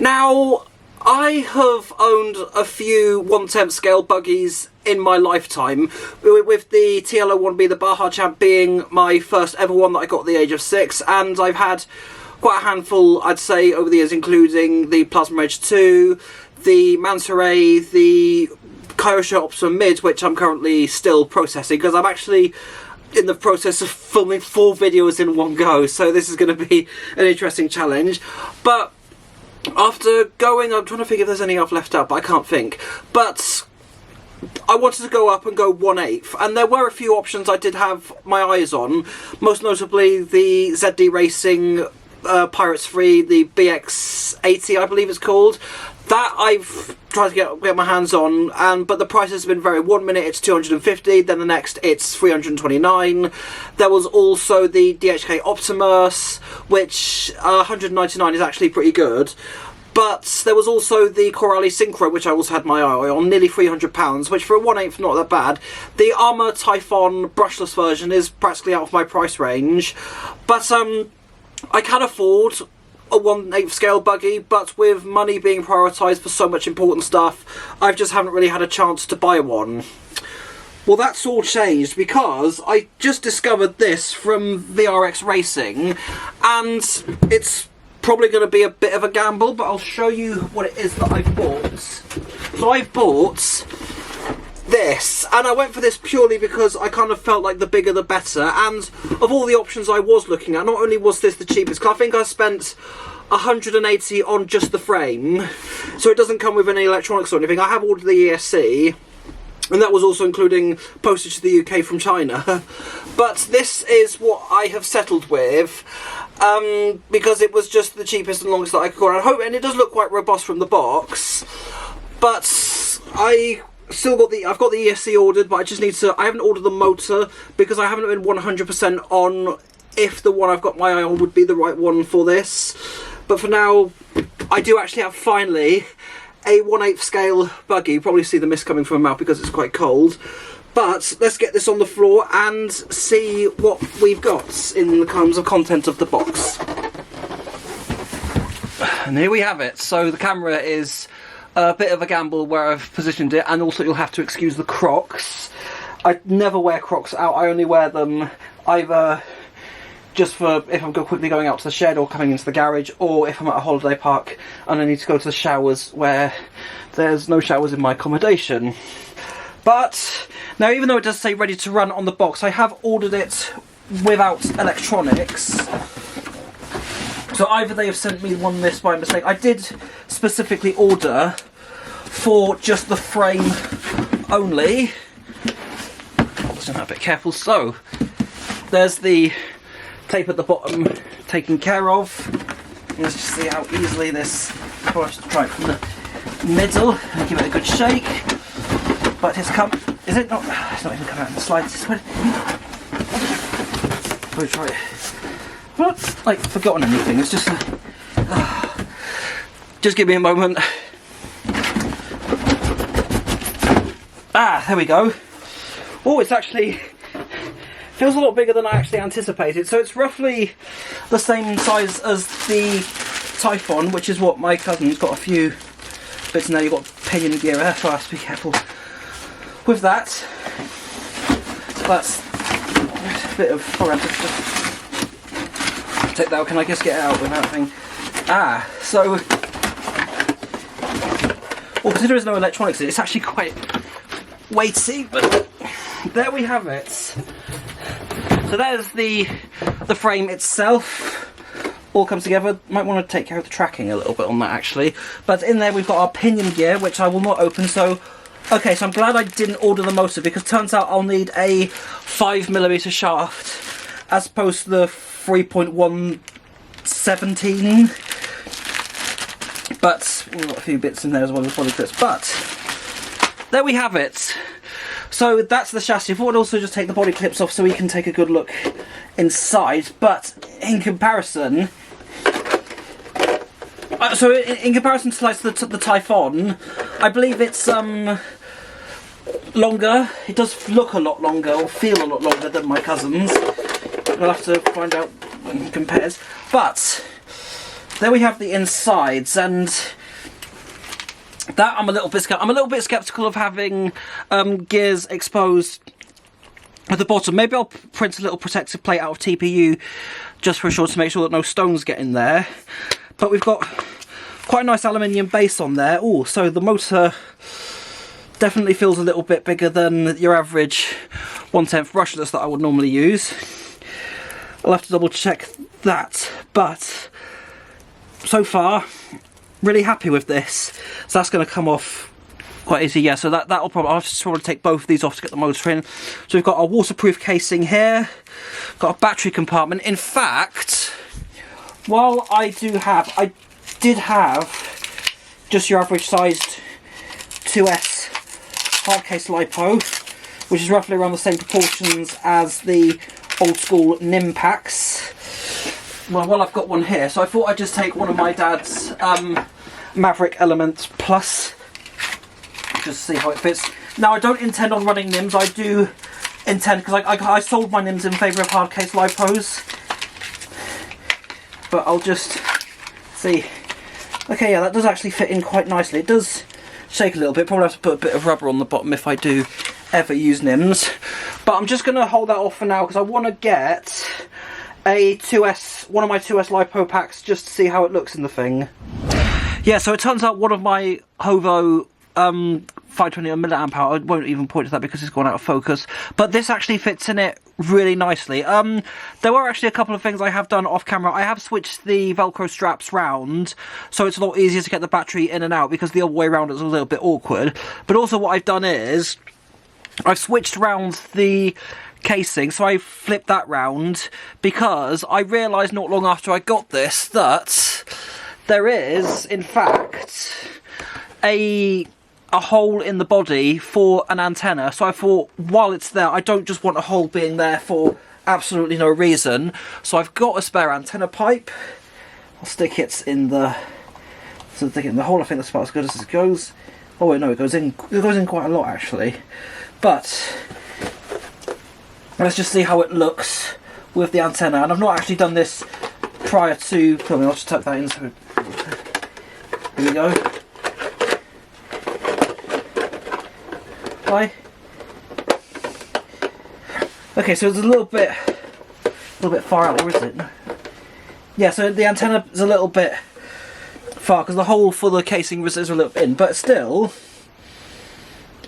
Now, I have owned a few 1/10 scale buggies in my lifetime, with the TL01B, the Baja Champ, being my first ever one that I got at the age of 6, and I've had quite a handful, I'd say, over the years, including the Plasma Edge 2, the Manta Ray, the Kyosho Optima Mid, which I'm currently still processing, because I'm actually in the process of filming 4 videos in one go, so this is going to be an interesting challenge. But after going, I'm trying to think if there's any I've left out, but I can't think. But I wanted to go up and go 1/8, and there were a few options I did have my eyes on, most notably the ZD Racing Pirates 3, the BX80 I believe it's called. That I've tried to get my hands on, but the prices have been very. 1 minute it's 250, then the next it's 329. There was also the DHK Optimus, which 199 is actually pretty good. But there was also the Corali Synchro, which I also had my eye on, nearly £300, which for a 1/8 not that bad. The Armour Typhon brushless version is practically out of my price range, but I can afford a 1/8 scale buggy, but with money being prioritised for so much important stuff, I just haven't really had a chance to buy one. Well, that's all changed because I just discovered this from VRX Racing, and it's probably going to be a bit of a gamble, but I'll show you what it is that I've bought. So I've bought this, and I went for this purely because I kind of felt like the bigger the better, and of all the options I was looking at, not only was this the cheapest, because I think I spent 180 on just the frame, so it doesn't come with any electronics or anything. I have ordered the ESC, and that was also including postage to the UK from China. But this is what I have settled with, because it was just the cheapest and longest that I could go. And it does look quite robust from the box, but I've got the ESC ordered, but I haven't ordered the motor because I haven't been 100% on if the one I've got my eye on would be the right one for this. But for now, I do actually have finally a 1/8 scale buggy. You probably see the mist coming from my mouth because it's quite cold. But let's get this on the floor and see what we've got in the terms of content of the box. And here we have it. So the camera is a bit of a gamble where I've positioned it, and also you'll have to excuse the Crocs. I never wear Crocs out. I only wear them either just for if I'm quickly going out to the shed or coming into the garage, or if I'm at a holiday park and I need to go to the showers where there's no showers in my accommodation. But now, even though it does say ready to run on the box, I have ordered it without electronics. So either they have sent me one this by mistake. I did specifically order for just the frame only. Just have a bit careful. So there's the tape at the bottom taken care of. Let's just see how easily this. I'll have to try it from the middle and give it a good shake. But it's come. Is it not? It's not even come out in the slightest. We'll try it. I've not like forgotten anything. It's just just give me a moment. Ah, there we go. Oh, it's actually feels a lot bigger than I actually anticipated. So it's roughly the same size as the Typhon, which is what my cousin's got. A few bits in there. You've got pinion gear. So I have to be careful with that. That's a bit of. Oh, just take that. Can I just get it out without thing? Ah, so. Well, considering there's no electronics in it, it's actually quite weighty, but there we have it. So there's the frame itself. All comes together. Might want to take care of the tracking a little bit on that actually. But in there we've got our pinion gear, which I will not open. So, okay, so I'm glad I didn't order the motor, because turns out I'll need a 5mm shaft as opposed to the 3.117. But we've got a few bits in there as well as body clips. But there we have it. So that's the chassis. I thought I'd also just take the body clips off so we can take a good look inside. But in comparison, in comparison to like the Typhon, I believe it's longer. It does look a lot longer, or feel a lot longer than my cousin's. We'll have to find out when it compares. But there we have the insides, and that I'm a little bit skeptical of having gears exposed at the bottom. Maybe I'll print a little protective plate out of TPU just for sure to make sure that no stones get in there. But we've got quite a nice aluminium base on there. Oh, so the motor definitely feels a little bit bigger than your average 1/10 brushless that I would normally use. I'll have to double check that, but so far really happy with this. So that's going to come off quite easy. Yeah, so that'll probably, I'll just probably take both of these off to get the motor in. So we've got our waterproof casing here, got a battery compartment. In fact, while I did have just your average sized 2S hard case lipo, which is roughly around the same proportions as the old school NIM packs. Well, I've got one here, so I thought I'd just take one of my dad's Maverick Element Plus, just see how it fits. Now, I don't intend on running NIMs. I do intend, because I sold my NIMs in favour of hard case lipos, but I'll just see. Okay, yeah, that does actually fit in quite nicely. It does shake a little bit. Probably have to put a bit of rubber on the bottom if I do ever use NIMs. But I'm just going to hold that off for now because I want to get a 2S, one of my 2S lipo packs, just to see how it looks in the thing. Yeah, so it turns out one of my Hovo 520 milliamp hour, I won't even point to that because it's gone out of focus, but this actually fits in it really nicely. There were actually a couple of things I have done off camera. I have switched the Velcro straps round, so it's a lot easier to get the battery in and out, because the other way around is a little bit awkward. But also what I've done is I've switched round the casing, so I flipped that round because I realised not long after I got this that there is, in fact, a hole in the body for an antenna. So I thought, while it's there, I don't just want a hole being there for absolutely no reason. So I've got a spare antenna pipe. I'll stick it in the hole. I think that's about as good as it goes. Oh wait, no, it goes in quite a lot actually. But let's just see how it looks with the antenna. And I've not actually done this prior to filming. I'll just tuck that in. So here we go. Hi. Okay, so it's a little bit far out, or is it? Yeah, so the antenna is a little bit far because the hole for the casing is a little bit in, but still,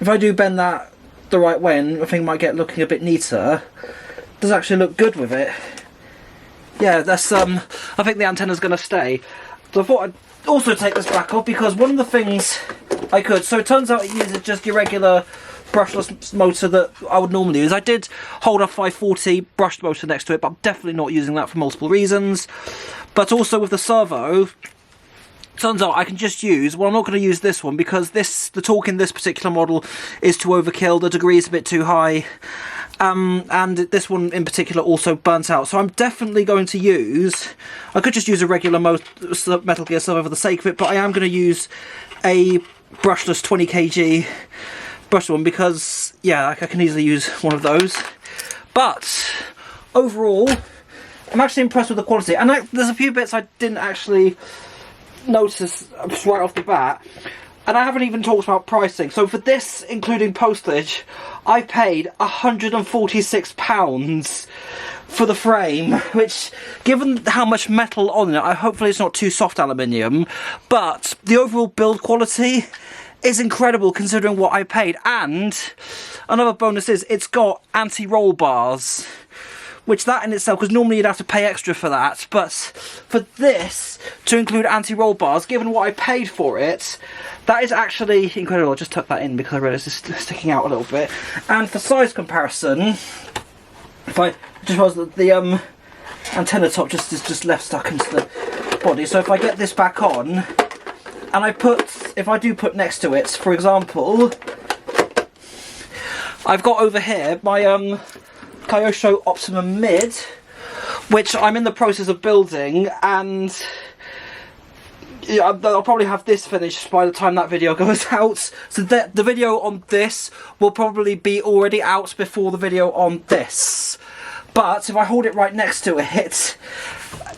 if I do bend that the right way, and I think it might get looking a bit neater, it does actually look good with it. Yeah, that's I think the antenna's going to stay. So I thought I'd also take this back off because one of the things I could. So it turns out it uses just your regular brushless motor that I would normally use. I did hold a 540 brushed motor next to it, but I'm definitely not using that for multiple reasons. But also with the servo, turns out I can just use, well, I'm not going to use this one because the torque in this particular model is too overkill, the degree is a bit too high, and this one in particular also burnt out. So I'm definitely going to use, I could just use a regular Metal Gear servo for the sake of it, but I am going to use a brushless 20 kg brush one because, yeah, I can easily use one of those. But overall, I'm actually impressed with the quality, and there's a few bits I didn't actually notice right off the bat, and I haven't even talked about pricing. So for this, including postage, I paid £146 for the frame, which, given how much metal on it, hopefully it's not too soft aluminium, but the overall build quality is incredible considering what I paid. And another bonus is it's got anti-roll bars, which that in itself, because normally you'd have to pay extra for that, but for this to include anti-roll bars, given what I paid for it, that is actually incredible. I'll just tuck that in because I realised it's sticking out a little bit. And for size comparison, if I just was the antenna top is just left stuck into the body, so if I get this back on and if I do put next to it, for example, I've got over here my Kyosho Optimum Mid, which I'm in the process of building, and yeah, I'll probably have this finished by the time that video goes out. So the video on this will probably be already out before the video on this. But if I hold it right next to it,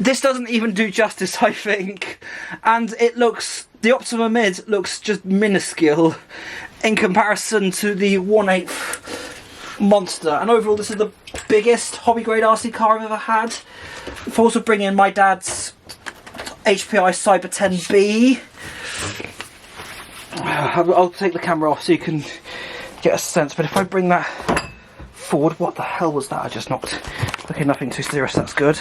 this doesn't even do justice, I think. And it looks, the Optima Mid looks just minuscule in comparison to the 1/8 monster. And overall, this is the biggest hobby grade RC car I've ever had. I've also bring in my dad's HPI Cyber 10B. I'll take the camera off so you can get a sense, but if I bring that forward, what the hell was that I just knocked? Okay, nothing too serious, that's good.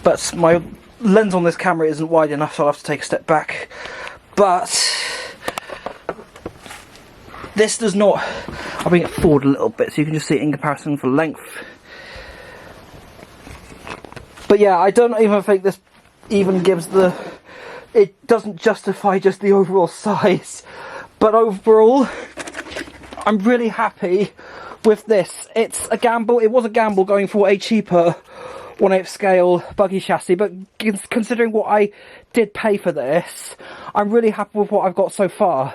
But my lens on this camera isn't wide enough, so I'll have to take a step back. But this does not, I'll bring it forward a little bit so you can just see it in comparison for length. But yeah, I don't even think this even gives the, it doesn't justify just the overall size. But overall, I'm really happy with this. It's a gamble, it was a gamble going for a cheaper 1/8 scale buggy chassis, but considering what I did pay for this, I'm really happy with what I've got so far.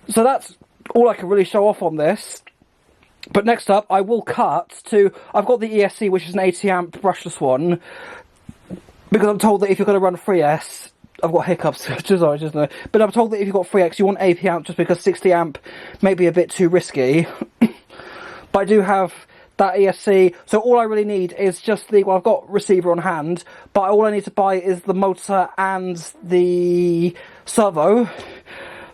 So that's all I can really show off on this. But next up, I will cut to, I've got the ESC, which is an 80 amp brushless one, because I'm told that if you're going to run 3S, I've got hiccups, but I'm told that if you've got 3X, you want 80 amp just because 60 amp may be a bit too risky. But I do have that ESC, so all I really need is just the, well, I've got receiver on hand, but all I need to buy is the motor and the servo.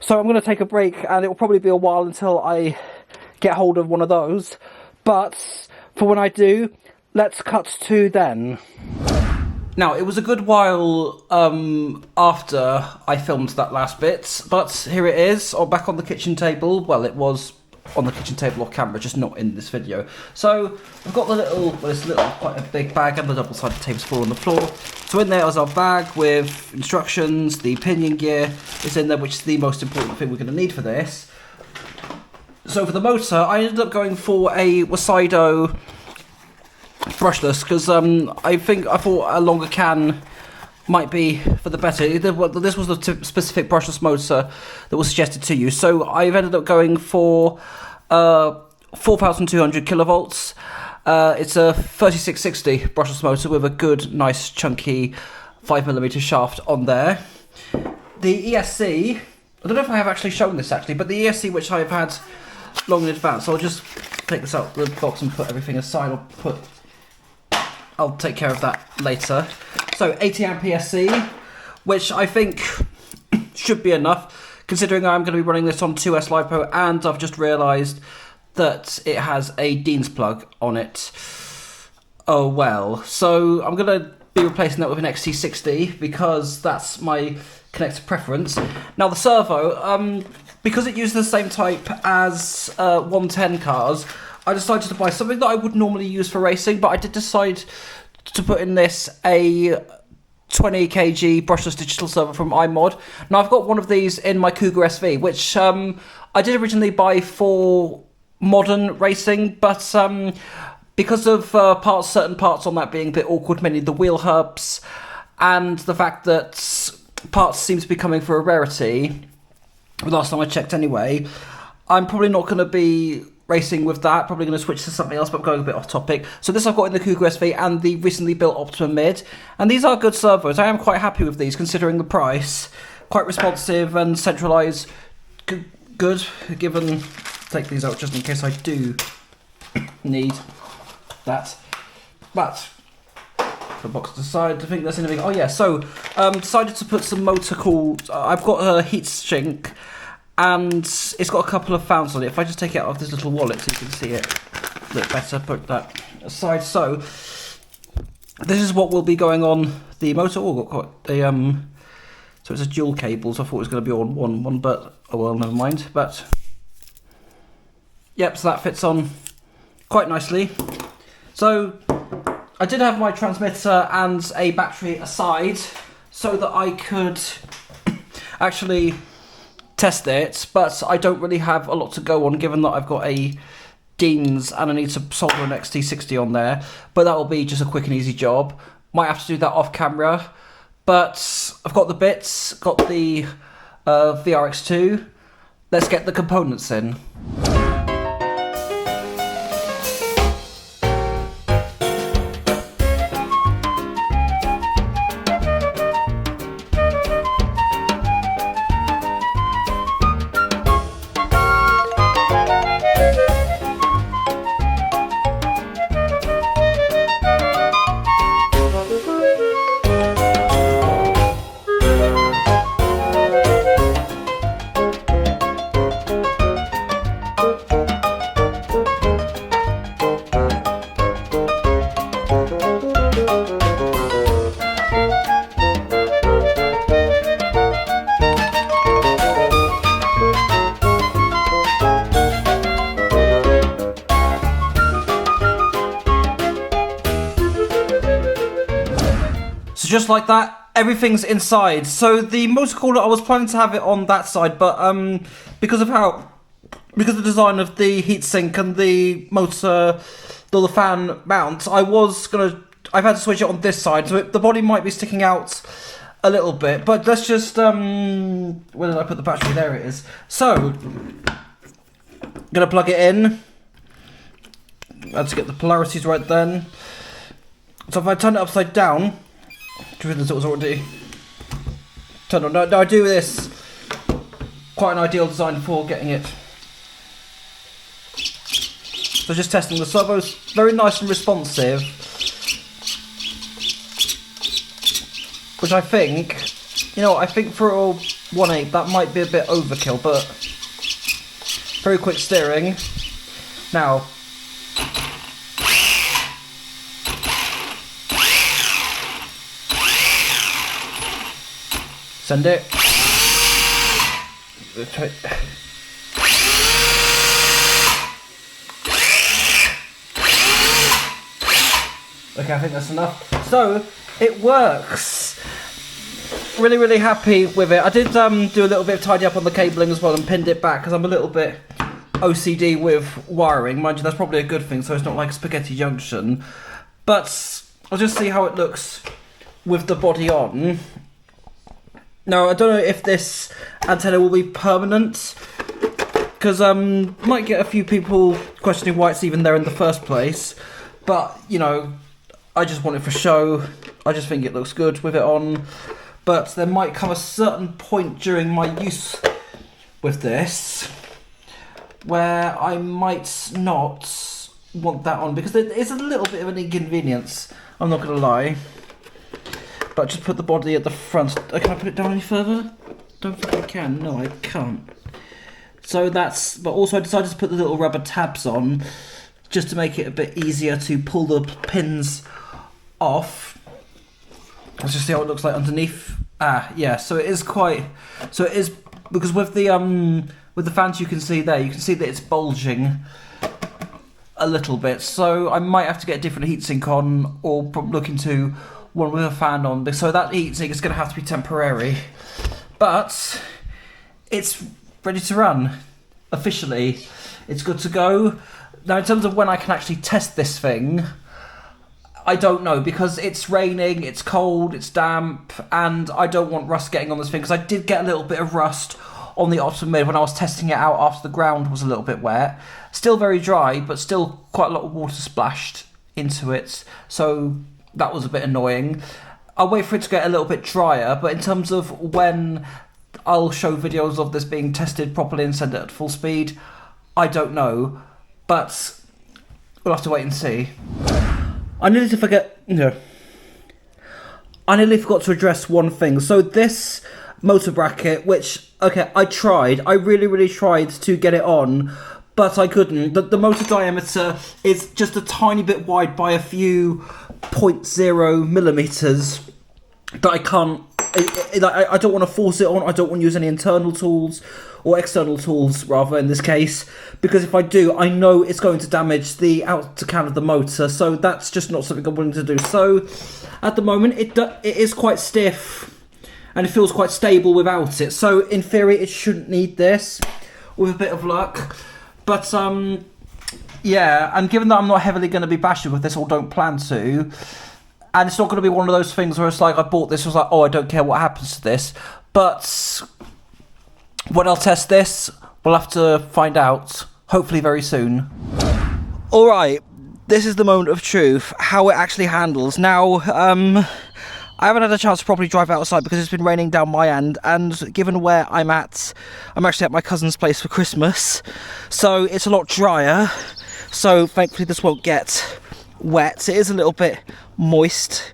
So I'm going to take a break, and it will probably be a while until I get hold of one of those. But for when I do, let's cut to then. Now, it was a good while after I filmed that last bit, but here it is, back on the kitchen table. Well, it was on the kitchen table off camera, just not in this video. So, I've got the little, well, it's quite a big bag, and the double-sided tape spool on the floor. So in there is our bag with instructions, the pinion gear is in there, which is the most important thing we're going to need for this. So for the motor, I ended up going for a Wasido brushless, because I thought a longer can might be for the better. This was the specific brushless motor that was suggested to you, so I've ended up going for 4,200 kilovolts. It's a 3660 brushless motor with a good, nice, chunky 5mm shaft on there. The ESC, I don't know if I have actually shown this actually, but the ESC, which I've had long in advance, so I'll just take this out of the box and put everything aside. I'll take care of that later. So 80 amp ESC, which I think should be enough, considering I'm going to be running this on 2S LiPo, and I've just realised that it has a Dean's plug on it. Oh well. So I'm going to be replacing that with an XT60 because that's my connector preference. Now the servo, because it uses the same type as 110 cars, I decided to buy something that I would normally use for racing, but I did decide to put in this a 20 kg brushless digital servo from iMod. Now I've got one of these in my Cougar SV, which I did originally buy for modern racing, but because of certain parts on that being a bit awkward, mainly the wheel hubs, and the fact that parts seem to be coming for a rarity, last time I checked anyway, I'm probably not going to be racing with that, probably going to switch to something else, but I'm going a bit off topic. So this I've got in the Cougar SV and the recently built Optima Mid, and these are good servos. I am quite happy with these considering the price. Quite responsive and centralised, good, given, take these out just in case I do need that. But the box to the side, I think there's anything. Oh yeah, so decided to put some motor cool, I've got a heat sink, and it's got a couple of fans on it. If I just take it out of this little wallet so you can see it a bit better, put that aside. So this is what will be going on the motor. Oh, got quite a so it's a dual cable, so I thought it was going to be on one, but oh well, never mind. But yep, so that fits on quite nicely. So I did have my transmitter and a battery aside so that I could actually test it, but I don't really have a lot to go on given that I've got a Dean's and I need to solder an XT60 on there, but that will be just a quick and easy job. Might have to do that off camera, but I've got the bits, got the VRX-2. Let's get the components in. So just like that, everything's inside. So the motor cooler, I was planning to have it on that side, but because of the design of the heatsink and the motor, the fan mount, I've had to switch it on this side, so the body might be sticking out a little bit. But let's just where did I put the battery? There it is. So I'm gonna plug it in. Let's get the polarities right then. So if I turn it upside down, do you realize it was already turned on? No, I do this. Quite an ideal design for getting it. So just testing the servos, very nice and responsive. Which I think, I think for a 1.8 that might be a bit overkill, but very quick steering. Now, send it. Okay, I think that's enough. So, it works. Really, really happy with it. I did do a little bit of tidy up on the cabling as well and pinned it back because I'm a little bit OCD with wiring. Mind you, that's probably a good thing, so it's not like a spaghetti junction. But I'll just see how it looks with the body on. Now, I don't know if this antenna will be permanent, because might get a few people questioning why it's even there in the first place. But, I just want it for show. I just think it looks good with it on. But there might come a certain point during my use with this where I might not want that on, because it is a little bit of an inconvenience, I'm not going to lie. But just put the body at the front. Can I put it down any further? Don't think I can. No, I can't. So but also I decided to put the little rubber tabs on just to make it a bit easier to pull the pins off. Let's just see how it looks like underneath. Yeah, so it is because with the fans you can see there, you can see that it's bulging a little bit. So I might have to get a different heatsink on, or look into one with a fan on. So that heatsink is going to have to be temporary. But it's ready to run officially. It's good to go. Now, in terms of when I can actually test this thing, I don't know, because it's raining, it's cold, it's damp, and I don't want rust getting on this thing, because I did get a little bit of rust on the Optimum Mid when I was testing it out after the ground was a little bit wet. Still very dry, but still quite a lot of water splashed into it, so that was a bit annoying. I'll wait for it to get a little bit drier, but in terms of when I'll show videos of this being tested properly and send it at full speed, I don't know, but we'll have to wait and see. I nearly forgot to address one thing. So this motor bracket, which, okay, I really, really tried to get it on, but I couldn't. The motor diameter is just a tiny bit wide by a few 0.0 millimeters that I can't, I don't want to force it on. I don't want to use any internal tools, or external tools rather in this case, because if I do, I know it's going to damage the outer can of the motor, so that's just not something I'm willing to do. So at the moment it is quite stiff and it feels quite stable without it, so in theory it shouldn't need this with a bit of luck. But yeah, and given that I'm not heavily going to be bashing with this, or don't plan to, and it's not going to be one of those things where it's like I bought this, I was like, oh, I don't care what happens to this. But when I'll test this, we'll have to find out, hopefully very soon. Alright, this is the moment of truth, how it actually handles. Now, I haven't had a chance to properly drive outside because it's been raining down my end, and given where I'm actually at my cousin's place for Christmas, so it's a lot drier, so thankfully this won't get wet. It is a little bit moist,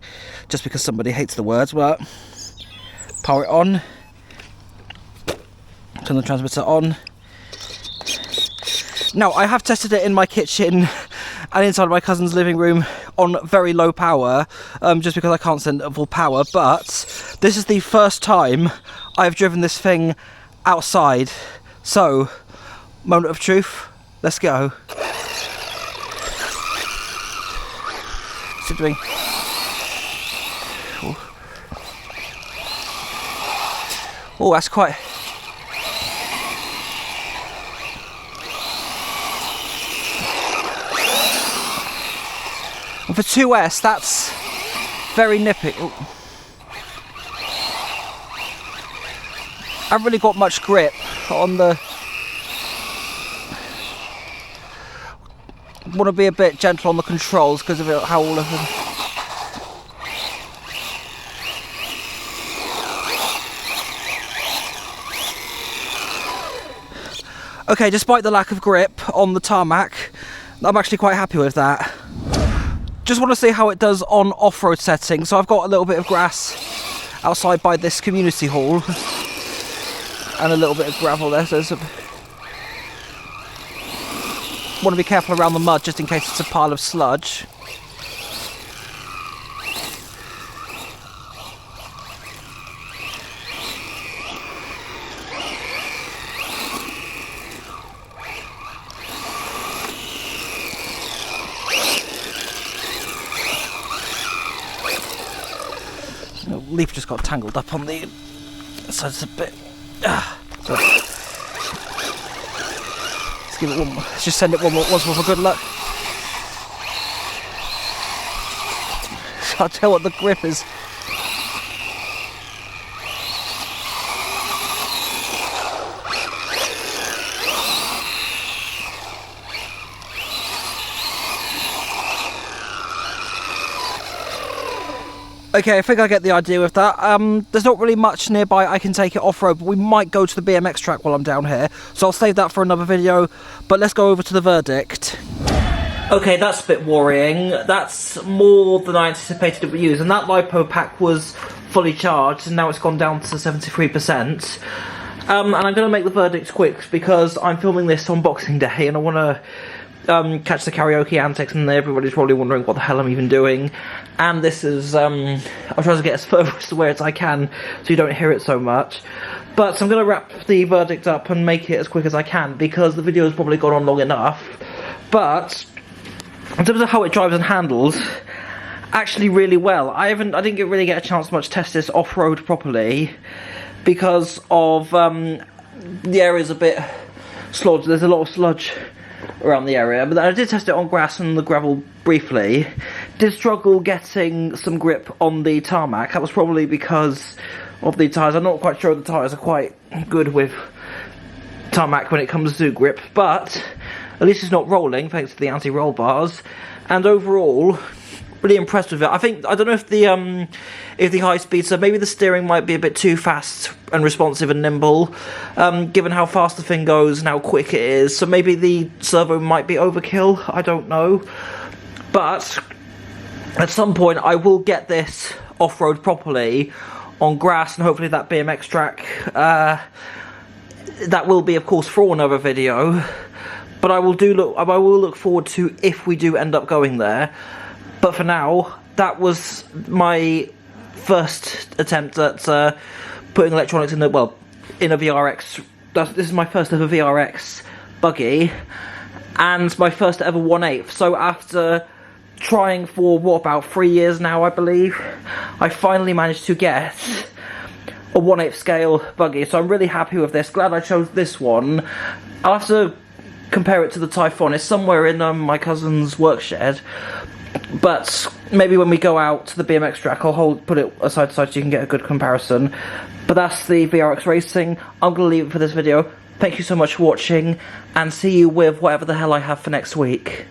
just because somebody hates the words, but power it on, turn the transmitter on. Now, I have tested it in my kitchen and inside my cousin's living room on very low power, just because I can't send it at full power, but this is the first time I've driven this thing outside. So, moment of truth, let's go. What's it doing? Oh, that's quite... And for 2S, that's very nippy. Ooh. I haven't really got much grip on the... Want to be a bit gentle on the controls because of how all of them... Okay, despite the lack of grip on the tarmac, I'm actually quite happy with that. Just want to see how it does on off-road settings. So I've got a little bit of grass outside by this community hall and a little bit of gravel there. So want to be careful around the mud just in case it's a pile of sludge. Leaf just got tangled up on the... So it's a bit... So let's give it one more. Let's just send it once more for good luck. I'll tell you what, the grip is... Okay, I think I get the idea with that. There's not really much nearby I can take it off-road, but we might go to the BMX track while I'm down here, so I'll save that for another video, but let's go over to the verdict. Okay, that's a bit worrying. That's more than I anticipated it would use, and that LiPo pack was fully charged, and now it's gone down to 73%. And I'm going to make the verdict quick, because I'm filming this on Boxing Day, and I want to catch the karaoke antics, and everybody's probably wondering what the hell I'm even doing. And this is, I'm trying to get as furthest away as I can so you don't hear it so much. But I'm going to wrap the verdict up and make it as quick as I can, because the video has probably gone on long enough. But in terms of how it drives and handles, actually really well. I didn't really get a chance to much test this off-road properly because of the area's a bit sludge. There's a lot of sludge around the area, but I did test it on grass and the gravel briefly. Did struggle getting some grip on the tarmac. That was probably because of the tyres. I'm not quite sure the tyres are quite good with tarmac when it comes to grip, but at least it's not rolling thanks to the anti-roll bars. And overall, really impressed with it. I don't know if the high speed, so maybe the steering might be a bit too fast and responsive and nimble, given how fast the thing goes and how quick it is. So maybe the servo might be overkill, I don't know. But at some point I will get this off-road properly on grass, and hopefully that BMX track. That will be, of course, for another video. But I will look forward to if we do end up going there. But for now, that was my first attempt at putting electronics in a VRX. This is my first ever VRX buggy, and my first ever 1/8. So after trying for about 3 years now, I believe, I finally managed to get a 1/8 scale buggy. So I'm really happy with this. Glad I chose this one. I'll have to compare it to the Typhon. It's somewhere in my cousin's work shed. But maybe when we go out to the BMX track, I'll put it aside to side so you can get a good comparison. But that's the VRX Racing. I'm going to leave it for this video. Thank you so much for watching, and see you with whatever the hell I have for next week.